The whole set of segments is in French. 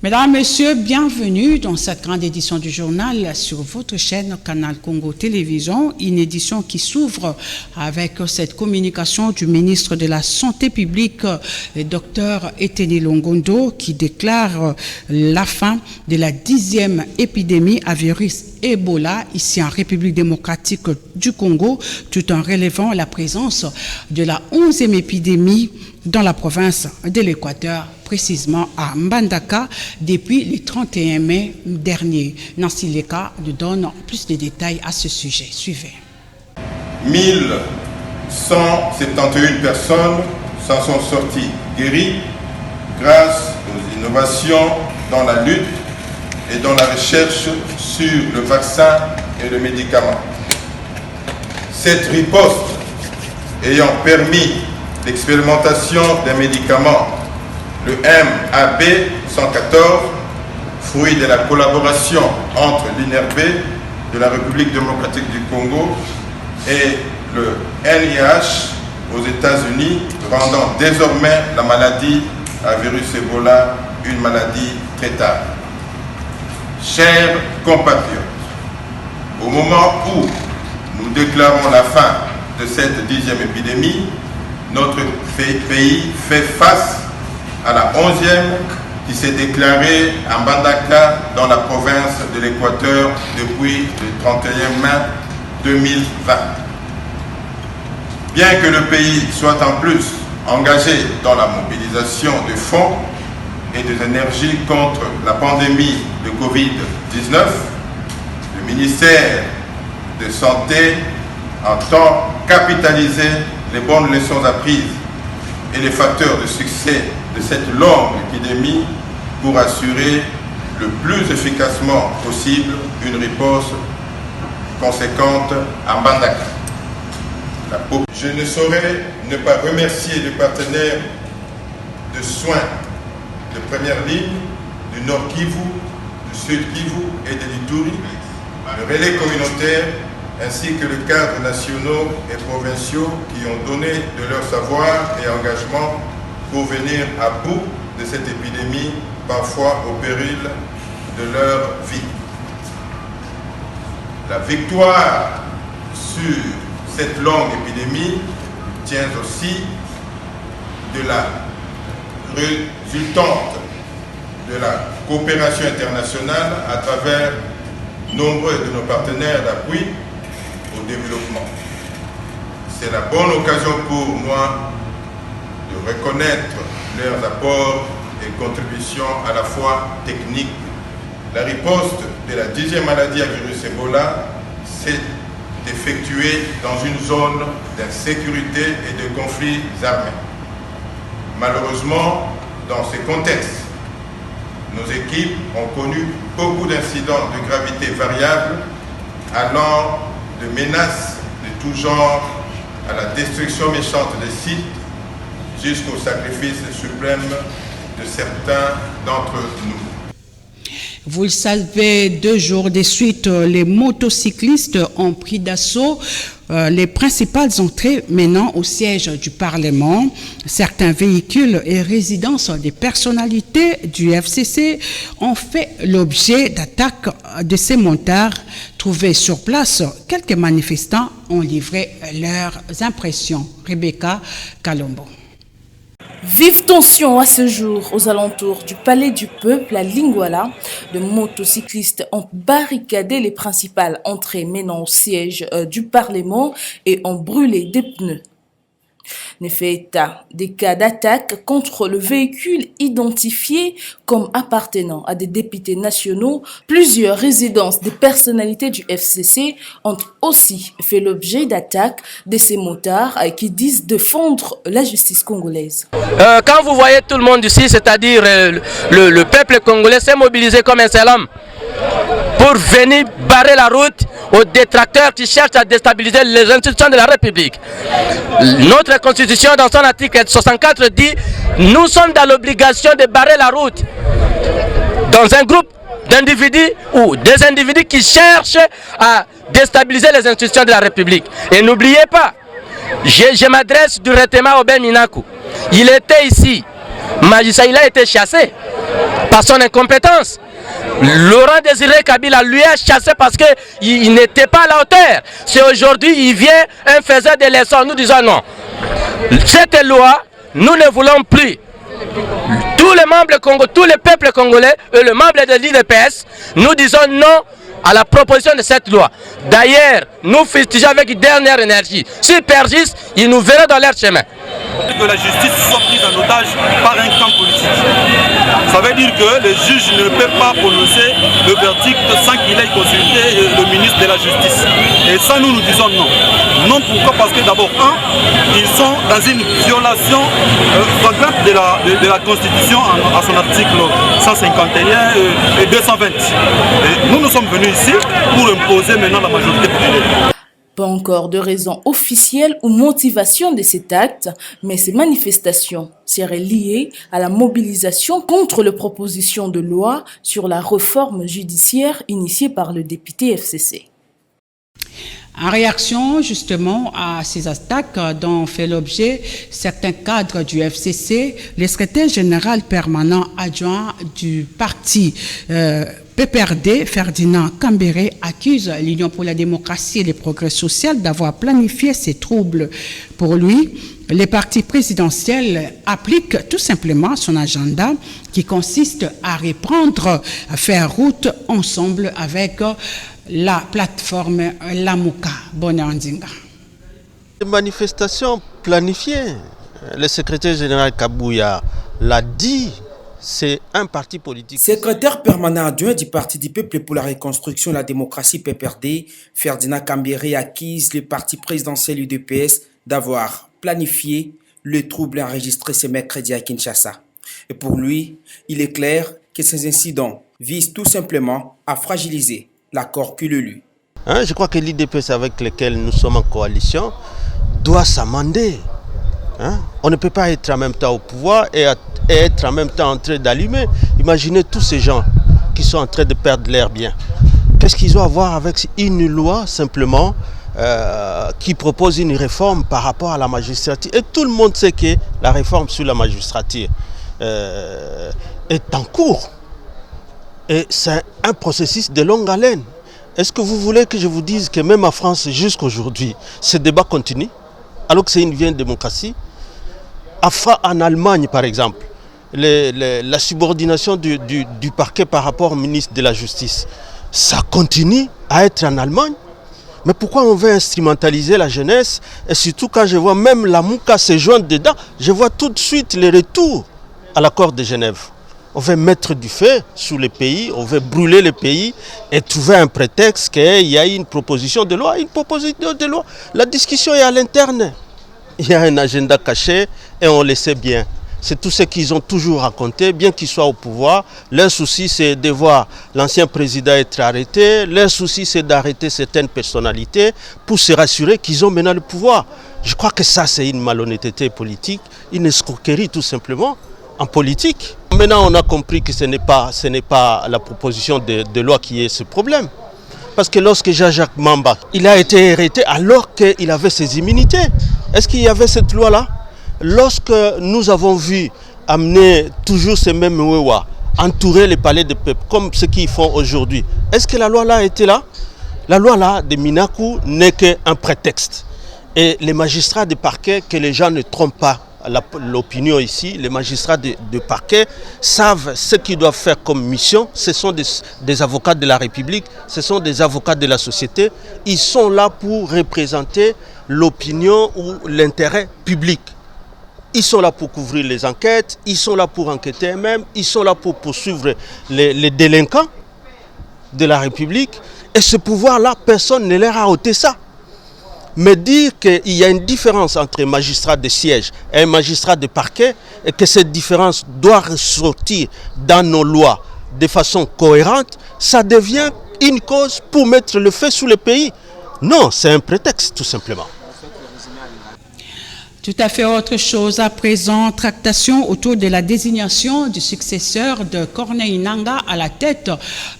Mesdames, Messieurs, bienvenue dans cette grande édition du journal sur votre chaîne Canal Congo Télévision, une édition qui s'ouvre avec cette communication du ministre de la Santé publique, le Dr Eteni Longondo, qui déclare la fin de la 10e épidémie à virus Ebola ici en République démocratique du Congo, tout en relevant la présence de la 11e épidémie dans la province de l'Équateur, précisément à Mbandaka, depuis le 31 mai dernier. Nancy Leka nous donne plus de détails à ce sujet. Suivez. 1171 personnes s'en sont sorties guéries grâce aux innovations dans la lutte et dans la recherche sur le vaccin et le médicament. Cette riposte ayant permis l'expérimentation d'un médicament, le MAB114, fruit de la collaboration entre l'INRB de la République démocratique du Congo et le NIH aux États-Unis, rendant désormais la maladie à virus Ebola une maladie traitable. Chers compatriotes, au moment où nous déclarons la fin de cette 10e épidémie, notre pays fait face à la 11e qui s'est déclarée à Mbandaka dans la province de l'Équateur depuis le 31 mai 2020. Bien que le pays soit en plus engagé dans la mobilisation de fonds et des énergies contre la pandémie de Covid-19, le ministère de Santé entend capitaliser les bonnes leçons apprises et les facteurs de succès de cette longue épidémie pour assurer le plus efficacement possible une réponse conséquente à Mbandaka. Je ne saurais ne pas remercier les partenaires de soins de première ligne du Nord Kivu, du Sud Kivu et de l'Ituri, le relais communautaire ainsi que les cadres nationaux et provinciaux qui ont donné de leur savoir et engagement pour venir à bout de cette épidémie, parfois au péril de leur vie. La victoire sur cette longue épidémie tient aussi de la résultante de la coopération internationale à travers nombreux de nos partenaires d'appui au développement. C'est la bonne occasion pour moi de reconnaître leurs apports et contributions à la fois techniques. La riposte de la 10e maladie à virus Ebola s'est effectuée dans une zone d'insécurité et de conflits armés. Malheureusement, dans ce contexte, nos équipes ont connu beaucoup d'incidents de gravité variable allant de menaces de tout genre à la destruction méchante des sites jusqu'au sacrifice suprême de certains d'entre nous. Vous le savez, 2 jours de suite, les motocyclistes ont pris d'assaut les principales entrées menant au siège du Parlement. Certains véhicules et résidences des personnalités du FCC ont fait l'objet d'attaques de ces motards trouvés sur place. Quelques manifestants ont livré leurs impressions. Rebecca Kalombo. Vive tension à ce jour aux alentours du palais du peuple à Lingwala. De motocyclistes ont barricadé les principales entrées menant au siège du Parlement et ont brûlé des pneus. Ne fait état des cas d'attaque contre le véhicule identifié comme appartenant à des députés nationaux. Plusieurs résidences des personnalités du FCC ont aussi fait l'objet d'attaques de ces motards qui disent défendre la justice congolaise. Quand vous voyez tout le monde ici, c'est-à-dire le peuple congolais s'est mobilisé comme un seul homme pour venir barrer la route aux détracteurs qui cherchent à déstabiliser les institutions de la République. Notre constitution, dans son article 64, dit « Nous sommes dans l'obligation de barrer la route » dans un groupe d'individus ou des individus qui cherchent à déstabiliser les institutions de la République. Et n'oubliez pas, je m'adresse directement au Ben Minaku. Il était ici, magistrat, il a été chassé par son incompétence. Laurent Désiré Kabila lui a chassé parce qu'il n'était pas à la hauteur. C'est aujourd'hui, il vient, un faisait des leçons. Nous disons non. Cette loi, nous ne voulons plus. Tous les membres congolais, tous les peuples congolais et les membres de l'IDPS, nous disons non à la proposition de cette loi. D'ailleurs, nous fustigeons avec dernière énergie. S'ils persistent, ils nous verront dans leur chemin. Que la justice soit prise en otage par un camp politique. Ça veut dire que les juges ne peuvent pas prononcer le verdict sans qu'il ait consulté le ministre de la Justice. Et ça, nous disons non. Non, pourquoi? Parce que d'abord, ils sont dans une violation flagrante de la Constitution à son article 151 et 220. Et nous sommes venus ici pour imposer maintenant la majorité populaire. Pas encore de raison officielle ou motivation de cet acte, mais ces manifestations seraient liées à la mobilisation contre la proposition de loi sur la réforme judiciaire initiée par le député FCC. En réaction justement à ces attaques dont fait l'objet certains cadres du FCC, le secrétaire général permanent adjoint du parti PPRD, Ferdinand Kambere, accuse l'Union pour la démocratie et le progrès social d'avoir planifié ces troubles. Pour lui, les partis présidentiels appliquent tout simplement son agenda qui consiste à reprendre, à faire route ensemble avec la plateforme Lamuka. Bonandinga. Des manifestations planifiées. Le secrétaire général Kabouya l'a dit. C'est un parti politique. Secrétaire permanent adjoint du Parti du Peuple pour la Reconstruction et la Démocratie PPRD, Ferdinand Kambere accuse le parti présidentiel UDPS d'avoir planifié le trouble enregistré ce mercredi à Kinshasa. Et pour lui, il est clair que ces incidents visent tout simplement à fragiliser l'accord que le lui. Je crois que l'UDPS avec lequel nous sommes en coalition doit s'amender. On ne peut pas être en même temps au pouvoir et être en même temps en train d'allumer. Imaginez tous ces gens qui sont en train de perdre l'air bien. Qu'est-ce qu'ils ont à voir avec une loi simplement qui propose une réforme par rapport à la magistrature? Et tout le monde sait que la réforme sur la magistrature est en cours. Et c'est un processus de longue haleine. Est-ce que vous voulez que je vous dise que même en France, jusqu'aujourd'hui, ce débat continue, alors que c'est une vieille démocratie? En Allemagne, par exemple, la subordination du parquet par rapport au ministre de la Justice, ça continue à être en Allemagne. Mais pourquoi on veut instrumentaliser la jeunesse? Et surtout quand je vois même la Mouka se joindre dedans, je vois tout de suite les retours à l'accord de Genève. On veut mettre du feu sur les pays, on veut brûler les pays et trouver un prétexte qu'il y a une proposition de loi. Une proposition de loi, la discussion est à l'interne. Il y a un agenda caché et on le sait bien. C'est tout ce qu'ils ont toujours raconté, bien qu'ils soient au pouvoir. Leur souci, c'est de voir l'ancien président être arrêté. Leur souci, c'est d'arrêter certaines personnalités pour se rassurer qu'ils ont maintenant le pouvoir. Je crois que ça, c'est une malhonnêteté politique, une escroquerie tout simplement en politique. Maintenant, on a compris que ce n'est pas la proposition de loi qui est ce problème. Parce que lorsque Jean-Jacques Mamba, il a été arrêté alors qu'il avait ses immunités. Est-ce qu'il y avait cette loi-là? Lorsque nous avons vu amener toujours ces mêmes Wewa, entourer les palais de peuple, comme ce qu'ils font aujourd'hui, est-ce que la loi-là était là? La loi-là de Minakou n'est qu'un prétexte. Et les magistrats de parquet, que les gens ne trompent pas l'opinion ici, les magistrats de parquet savent ce qu'ils doivent faire comme mission. Ce sont des avocats de la République, ce sont des avocats de la société. Ils sont là pour représenter l'opinion ou l'intérêt public. Ils sont là pour couvrir les enquêtes, ils sont là pour enquêter eux-mêmes, ils sont là pour poursuivre les délinquants de la République. Et ce pouvoir-là, personne ne leur a ôté ça. Mais dire qu'il y a une différence entre un magistrat de siège et un magistrat de parquet et que cette différence doit ressortir dans nos lois de façon cohérente, ça devient une cause pour mettre le feu sous le pays. Non, c'est un prétexte tout simplement. Tout à fait autre chose à présent, tractation autour de la désignation du successeur de Corneille Nangaa à la tête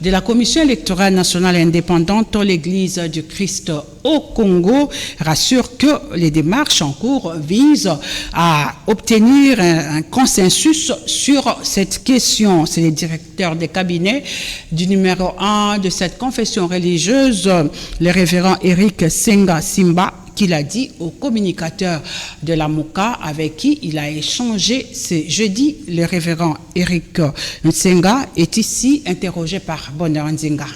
de la Commission électorale nationale indépendante de l'Église du Christ au Congo rassure que les démarches en cours visent à obtenir un consensus sur cette question. C'est le directeur de cabinet du numéro 1 de cette confession religieuse, le révérend Eric Senga Simba, qu'il a dit au communicateur de la MOCA avec qui il a échangé ce jeudi. Le révérend Eric Nsenga est ici interrogé par Bonheur Nzinga.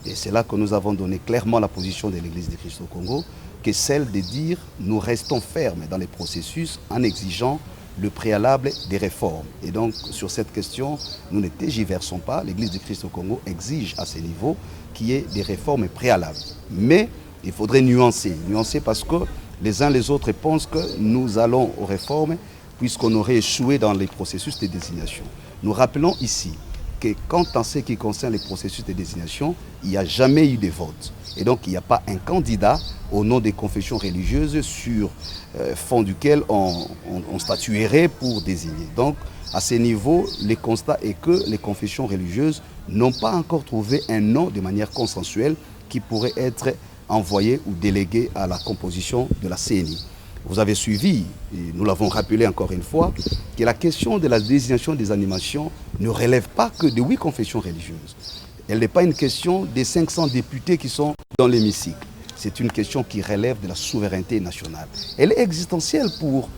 Et c'est là que nous avons donné clairement la position de l'Église du Christ au Congo, qui est celle de dire nous restons fermes dans les processus en exigeant le préalable des réformes. Et donc sur cette question, nous ne tergiversons pas. L'Église du Christ au Congo exige à ce niveau qu'il y ait des réformes préalables. Mais il faudrait nuancer parce que les uns les autres pensent que nous allons aux réformes puisqu'on aurait échoué dans les processus de désignation. Nous rappelons ici que quant à ce qui concerne les processus de désignation, il n'y a jamais eu de vote. Et donc il n'y a pas un candidat au nom des confessions religieuses sur fond duquel on statuerait pour désigner. Donc à ce niveau, le constat est que les confessions religieuses n'ont pas encore trouvé un nom de manière consensuelle qui pourrait être envoyé ou délégué à la composition de la CENI. Vous avez suivi, et nous l'avons rappelé encore une fois, que la question de la désignation des animations ne relève pas que de 8 confessions religieuses. Elle n'est pas une question des 500 députés qui sont dans l'hémicycle. C'est une question qui relève de la souveraineté nationale. Elle est existentielle pour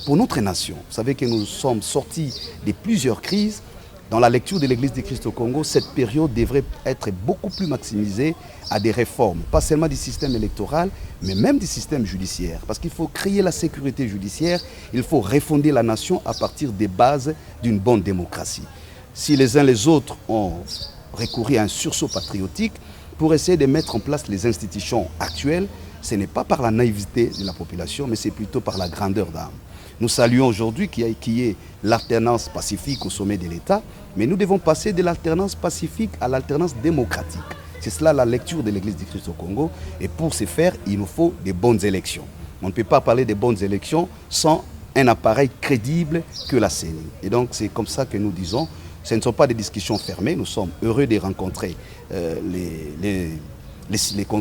notre nation. Vous savez que nous sommes sortis de plusieurs crises. Dans la lecture de l'Église du Christ au Congo, cette période devrait être beaucoup plus maximisée à des réformes, pas seulement du système électoral, mais même du système judiciaire. Parce qu'il faut créer la sécurité judiciaire, il faut refonder la nation à partir des bases d'une bonne démocratie. Si les uns les autres ont recouru à un sursaut patriotique pour essayer de mettre en place les institutions actuelles, ce n'est pas par la naïveté de la population, mais c'est plutôt par la grandeur d'âme. Nous saluons aujourd'hui qu'il y ait l'alternance pacifique au sommet de l'État, mais nous devons passer de l'alternance pacifique à l'alternance démocratique. C'est cela la lecture de l'Église du Christ au Congo. Et pour ce faire, il nous faut des bonnes élections. On ne peut pas parler de bonnes élections sans un appareil crédible que la CENI. Et donc c'est comme ça que nous disons, ce ne sont pas des discussions fermées, nous sommes heureux de rencontrer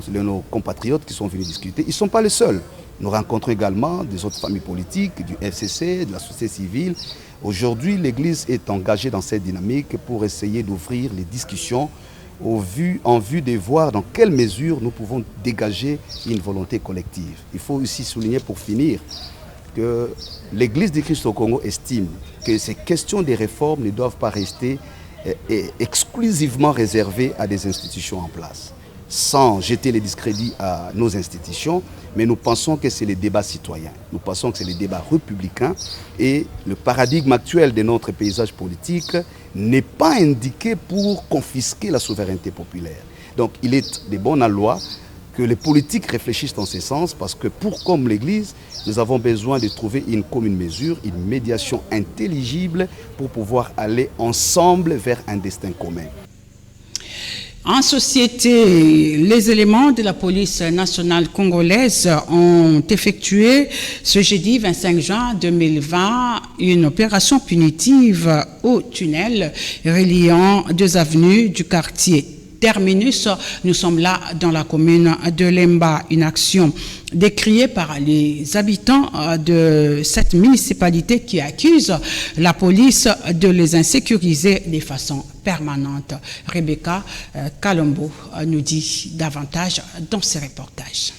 nos compatriotes qui sont venus discuter. Ils ne sont pas les seuls. Nous rencontrons également des autres familles politiques, du FCC, de la société civile. Aujourd'hui, l'Église est engagée dans cette dynamique pour essayer d'ouvrir les discussions en vue de voir dans quelle mesure nous pouvons dégager une volonté collective. Il faut aussi souligner pour finir que l'Église du Christ au Congo estime que ces questions de réformes ne doivent pas rester exclusivement réservées à des institutions en place, sans jeter les discrédits à nos institutions, mais nous pensons que c'est le débat citoyen, nous pensons que c'est le débat républicain et le paradigme actuel de notre paysage politique n'est pas indiqué pour confisquer la souveraineté populaire. Donc il est de bonne loi que les politiques réfléchissent dans ce sens parce que comme l'Église, nous avons besoin de trouver une commune mesure, une médiation intelligible pour pouvoir aller ensemble vers un destin commun. En société, les éléments de la police nationale congolaise ont effectué ce jeudi 25 juin 2020 une opération punitive au tunnel reliant 2 avenues du quartier Terminus. Nous sommes là dans la commune de Lemba, une action décriée par les habitants de cette municipalité qui accuse la police de les insécuriser de façon permanente. Rebecca Kalombo nous dit davantage dans ce reportage.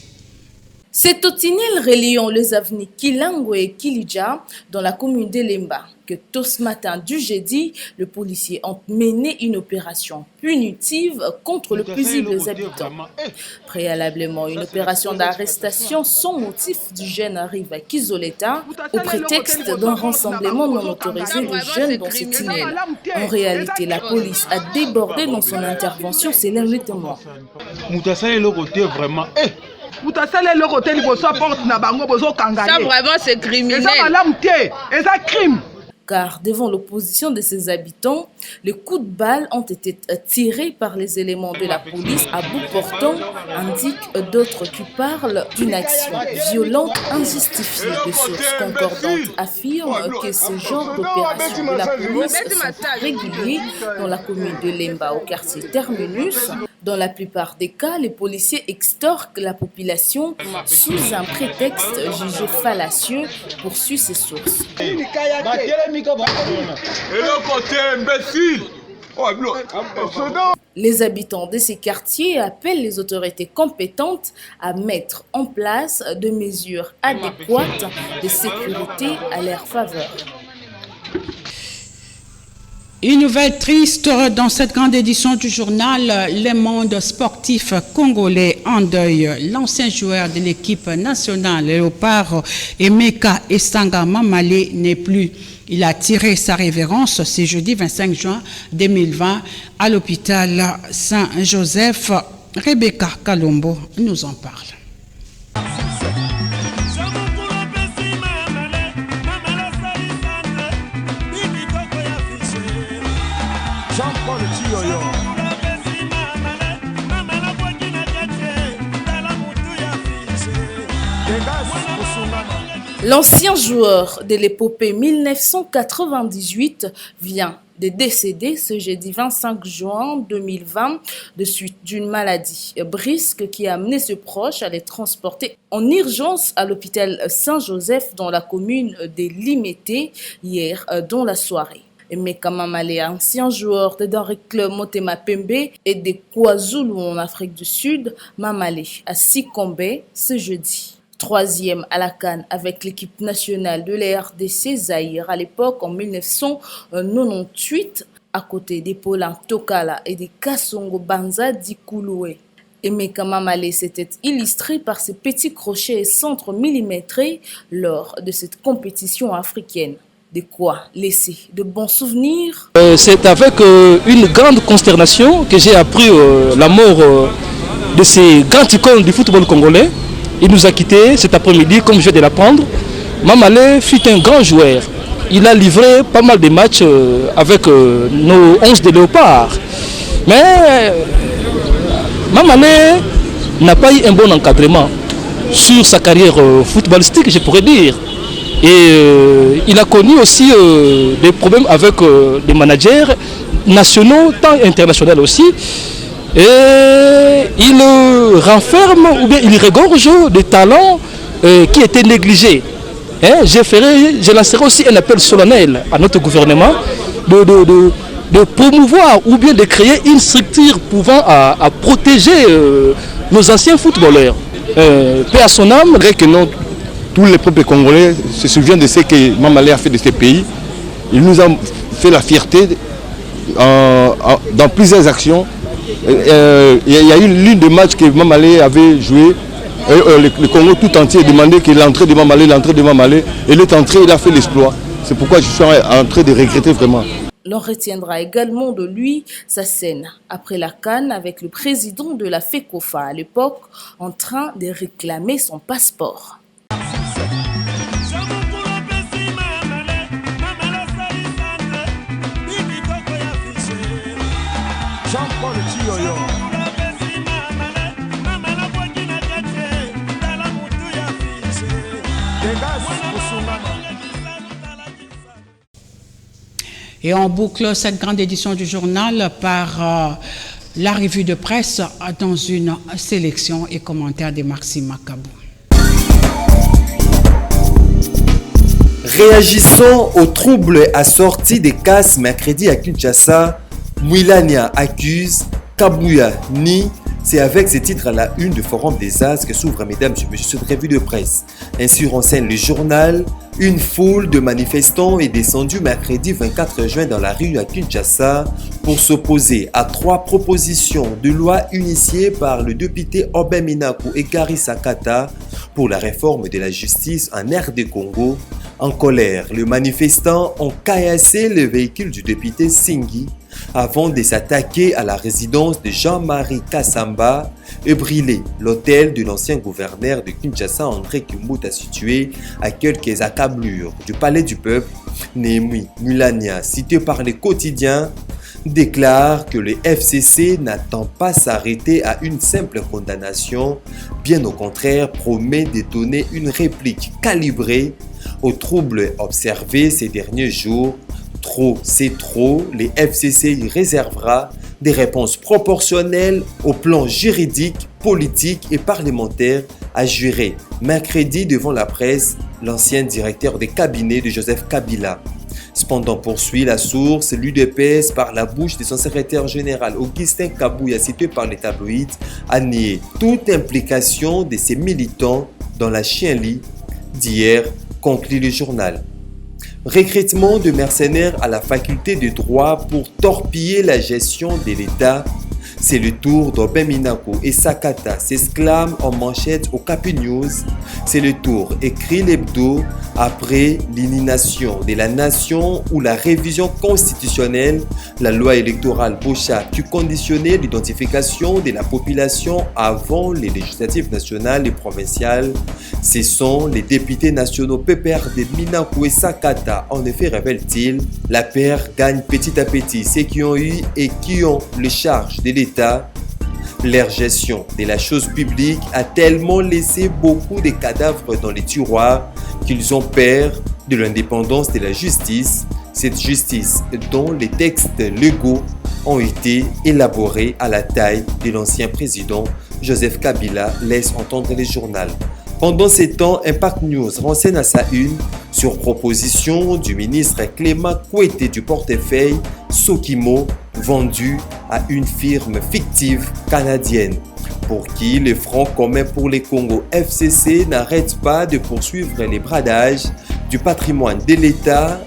C'est au tunnel reliant les avenues Kilango et Kilija dans la commune de Lemba que tôt ce matin du jeudi, les policiers ont mené une opération punitive contre les paisibles habitants. Préalablement, une opération d'arrestation sans motif du jeune arrive à Kizoleta au prétexte d'un rassemblement non autorisé de jeunes dans ce tunnel. En réalité, la police a débordé dans son intervention, c'est l'un des témoins. Ça vraiment c'est criminel. C'est crime. car devant l'opposition de ses habitants, les coups de balle ont été tirés par les éléments de la police à bout portant, indiquent d'autres qui parlent d'une action violente injustifiée. Des sources concordantes affirment que ce genre d'opérations de la police sont réguliers dans la commune de Lemba au quartier Terminus. Dans la plupart des cas, les policiers extorquent la population sous un prétexte jugé fallacieux, poursuit ses sources. Les habitants de ces quartiers appellent les autorités compétentes à mettre en place des mesures adéquates de sécurité à leur faveur. Une nouvelle triste dans cette grande édition du journal. Le monde sportif congolais en deuil. L'ancien joueur de l'équipe nationale Léopard, Emeka Esanga Mamale, n'est plus. Il a tiré sa révérence ce jeudi 25 juin 2020 à l'hôpital Saint-Joseph. Rebecca Kalombo nous en parle. L'ancien joueur de l'épopée 1998 vient de décéder ce jeudi 25 juin 2020 de suite d'une maladie brisque qui a amené ses proches à les transporter en urgence à l'hôpital Saint-Joseph dans la commune de Limete hier dans la soirée. Emeka Mamale, ancien joueur de Denrée Club Motema Pembe et de KwaZulu en Afrique du Sud, Mamale a succombé ce jeudi. Troisième à la CAN avec l'équipe nationale de la RDC Zaïre à l'époque en 1998 à côté des Paulin Tokala et des Kassongo Banza Dikouloué. Emeka Mamale s'était illustré par ses petits crochets et centres millimétrés lors de cette compétition africaine. De quoi laisser de bons souvenirs. C'est avec une grande consternation que j'ai appris la mort de ces grands icônes du football congolais. Il nous a quittés cet après-midi, comme je viens de l'apprendre. Mamale fut un grand joueur. Il a livré pas mal de matchs avec nos 11 de Léopard. Mais Mamale n'a pas eu un bon encadrement sur sa carrière footballistique, je pourrais dire. Et il a connu aussi des problèmes avec des managers nationaux, tant internationaux aussi. Et il renferme ou bien il regorge des talents qui étaient négligés. Je lancerai aussi un appel solennel à notre gouvernement de promouvoir ou bien de créer une structure pouvant à protéger nos anciens footballeurs. Paix à son âme. Que non, tous les peuples congolais se souviennent de ce que Mamale a fait de ce pays. Il nous a fait la fierté dans plusieurs actions. Il y a eu l'une des matchs que Mamale avait joué. Le Congo tout entier demandait que l'entrée de Mamale. Et il est entré, il a fait l'exploit. C'est pourquoi je suis en train de regretter vraiment. L'on retiendra également de lui sa scène après la CAN avec le président de la FECOFA à l'époque en train de réclamer son passeport. Et on boucle cette grande édition du journal par la revue de presse dans une sélection et commentaires de Maxime Makabou. Réagissant aux troubles assortis des casses mercredi à Kinshasa, Mouilania accuse, Kabuya nie. C'est avec ces titres à la une du Forum des As que s'ouvre, mesdames et messieurs, cette revue de presse. Ainsi renseigne le journal. Une foule de manifestants est descendue mercredi 24 juin dans la rue à Kinshasa pour s'opposer à 3 propositions de loi initiées par le député Obin Minaku et Gary Sakata pour la réforme de la justice en RD Congo. En colère, les manifestants ont caillassé le véhicule du député Singhi avant de s'attaquer à la résidence de Jean-Marie Kassamba et brûler l'hôtel de l'ancien gouverneur de Kinshasa, André Kimbuta, situé à quelques accablures du palais du peuple, Néhémie Mulania, cité par les quotidiens, déclare que le FCC n'attend pas s'arrêter à une simple condamnation, bien au contraire promet de donner une réplique calibrée aux troubles observés ces derniers jours. Trop, c'est trop, le FCC y réservera des réponses proportionnelles au plan juridique, politique et parlementaire, a juré mercredi devant la presse l'ancien directeur des cabinets de Joseph Kabila. Cependant, poursuit la source, l'UDPS, par la bouche de son secrétaire général Augustin Kabouya, cité par les tabloïds, a nié toute implication de ses militants dans la chienlit d'hier, conclut le journal. Recrutement de mercenaires à la faculté de droit pour torpiller la gestion de l'État. C'est le tour d'Obem Minako et Sakata s'exclame en manchette au Capi News. C'est le tour, écrit l'hebdo, après l'initiation de la nation ou la révision constitutionnelle, la loi électorale Bocha qui conditionnait l'identification de la population avant les législatives nationales et provinciales. Ce sont les députés nationaux PPRD Minako et Sakata. En effet, révèle-t-il, la paire gagne petit à petit ceux qui ont eu et qui ont les charges de l'État. Leur gestion de la chose publique a tellement laissé beaucoup de cadavres dans les tiroirs qu'ils ont peur de l'indépendance de la justice. Cette justice dont les textes légaux ont été élaborés à la taille de l'ancien président Joseph Kabila, laisse entendre les journaux. Pendant ces temps, Impact News renseigne à sa une sur proposition du ministre Clément Kouété du portefeuille Sokimo, vendu à une firme fictive canadienne, pour qui le Front commun pour les Congo FCC n'arrête pas de poursuivre les bradages du patrimoine de l'État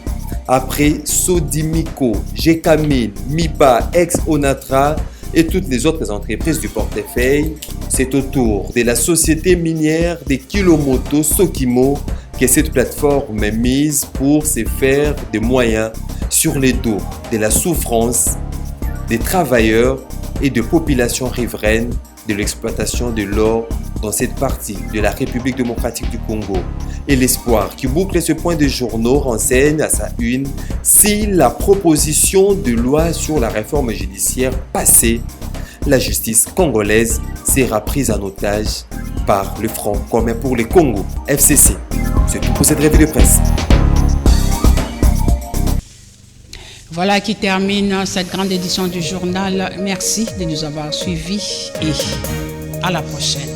après Sodimico, Gécamine, MIPA, ex-Onatra et toutes les autres entreprises du portefeuille. C'est au tour de la société minière des Kilomoto Sokimo que cette plateforme est mise pour se faire des moyens sur les dos de la souffrance des travailleurs et de populations riveraines de l'exploitation de l'or dans cette partie de la République démocratique du Congo. Et l'espoir qui boucle ce point de journaux renseigne à sa une si la proposition de loi sur la réforme judiciaire passée, la justice congolaise sera prise en otage par le Front commun pour les Congo, FCC. C'est tout pour cette revue de presse. Voilà qui termine cette grande édition du journal. Merci de nous avoir suivis et à la prochaine.